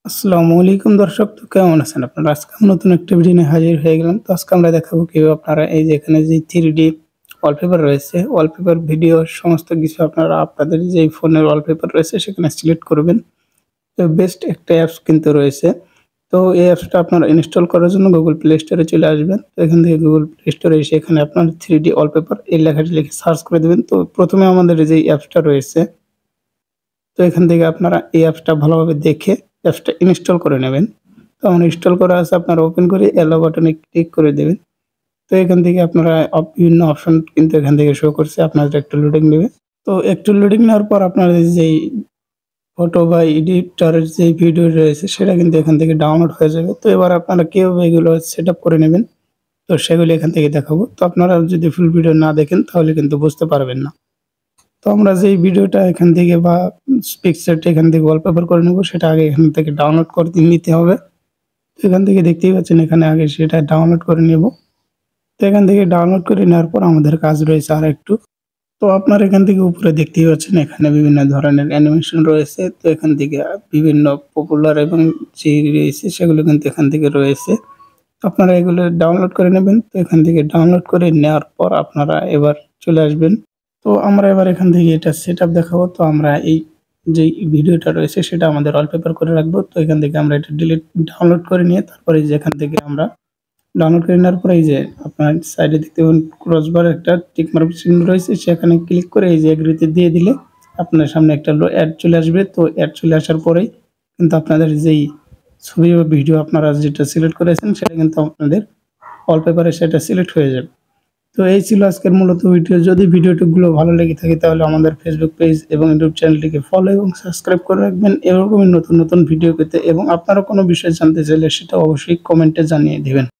আসসালামু আলাইকুম দর্শক, তো কেমন আছেন আপনারা? আজকে আমি নতুন একটা ভিডিও নিয়ে হাজির হয়ে গেলাম। তো আজকে আমরা দেখাবো কিভাবে আপনারা এই যে এখানে যে 3D ওয়ালপেপার রয়েছে, ওয়ালপেপার ভিডিও সমস্ত কিছু আপনারা আপনাদের যে ফোনের ওয়ালপেপার রয়েছে সেখানে সিলেক্ট করবেন। তো বেস্ট একটা অ্যাপস কিন্তু রয়েছে। তো এই অ্যাপসটা আপনারা ইনস্টল করার জন্য Google Play Store এ চলে আসবেন। তো এখান থেকে Google Play Store এ এসে এখানে আপনার 3D ওয়ালপেপার এই লেখাটি লিখে সার্চ করে দিবেন। তো প্রথমে আমাদের যে অ্যাপসটা রয়েছে, তো এখান থেকে আপনারা এই অ্যাপসটা ভালোভাবে দেখে অ্যাপসটা ইনস্টল করে নেবেন। তো আমার ইনস্টল করা আছে, আপনারা ওপেন করে অ্যালাও বাটনে ক্লিক করে দেবেন। তো এখান থেকে আপনারা বিভিন্ন অপশন কিন্তু এখান থেকে শো করছে, আপনাদের একটু লোডিং নেবে। তো একটু লোডিং নেওয়ার পর আপনাদের যেই ফটো বা এডিটরের যেই ভিডিও রয়েছে সেটা কিন্তু এখান থেকে ডাউনলোড হয়ে যাবে। তো এবার আপনারা কিভাবে এগুলো সেটআপ করে নেবেন, তো সেগুলো এখান থেকে দেখাবো। তো আপনারা যদি ফুল ভিডিও না দেখেন তাহলে কিন্তু বুঝতে পারবেন না। তো আমরা যেই ভিডিওটা এখান থেকে বা পিকচারটা এখান থেকে ওয়ালপেপার করে নেব সেটা আগে এখান থেকে ডাউনলোড করে নিতে হবে। তো এখান থেকে দেখতেই পাচ্ছেন এখানে আগে সেটা ডাউনলোড করে নেব। তো এখান থেকে ডাউনলোড করে নেওয়ার পর আমাদের কাজ রয়েছে আরেকটু। তো আপনারা এখান থেকে উপরে দেখতেই পাচ্ছেন এখানে বিভিন্ন ধরনের অ্যানিমেশন রয়েছে। তো এখান থেকে বিভিন্ন পপুলার এবং যে রয়েছে সেগুলো কিন্তু এখান থেকে রয়েছে। আপনারা এগুলো ডাউনলোড করে নেবেন। তো এখান থেকে ডাউনলোড করে নেওয়ার পর আপনারা এবার চলে আসবেন। তো আমরা এবার এখান থেকে এটা সেটআপ দেখাবো। তো আমরা এই যে ভিডিওটা রয়েছে সেটা আমাদের ওয়ালপেপার করে রাখবো। তো এখান থেকে আমরা এটা ডাউনলোড করে নিয়ে তারপরে যে এখান থেকে আমরা ডাউনলোড করে নেওয়ার পরে এই যে আপনার সাইডে দেখতে পাবেন ক্রসবার একটা টিক মার্ক চিহ্ন রয়েছে, সেখানে ক্লিক করে এই যে এগ্রিতে দিয়ে দিলে আপনার সামনে একটা অ্যাড চলে আসবে। তো অ্যাড চলে আসার পরেই কিন্তু আপনাদের যেই ছবি বা ভিডিও আপনারা যেটা সিলেক্ট করেছেন সেটা কিন্তু আপনাদের ওয়ালপেপারে সেটা সিলেক্ট হয়ে যাবে। তো এই ছিল আজকের মূলত ভিডিও। যদি ভিডিওগুলো ভালো লেগে থাকে তাহলে আমাদের ফেসবুক পেজ এবং ইউটিউব চ্যানেলটিকে ফলো এবং সাবস্ক্রাইব করে রাখবেন এরকমই নতুন নতুন ভিডিও পেতে, এবং আপনারা কোনো বিষয় জানতে চাইলে সেটা অবশ্যই কমেন্টে জানিয়ে দিবেন।